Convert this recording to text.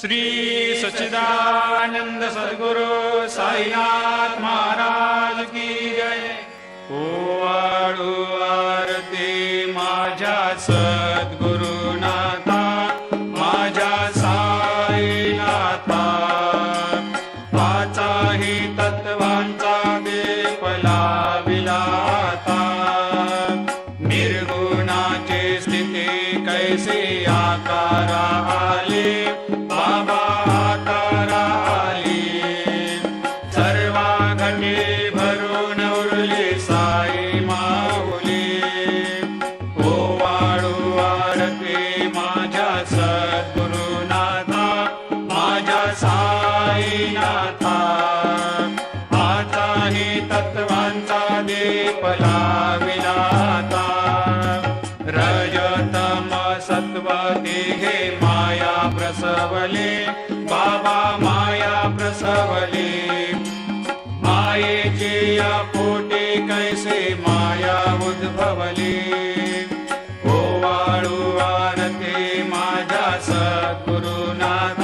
श्री सच्चिदानंद सद्गुरु साईनाथ महाराज की जय। ओवाळू आरती माझ्या सद्गुरुनाथा, माझ्या साईनाथा, पाचाही तत्वांचा दीप लाविला आता। निर्गुणाची स्थिती कैसे आकारा आले, बाबा आकारा आली। सर्वा घटी भरून उरली साई माऊली। ओवाळू आरती माझ्या सद्गुरुनाथा, माझ्या साईनाथा, आताही तत्वांचा दीप लाविला आता। रजतम सत्व तिघे माया प्रसवले, बाबा माया प्रसवले। मायेची या पोटी कैसे माया उद्भवली। ओवाळू आरती माझ्या सद्गुरुनाथ,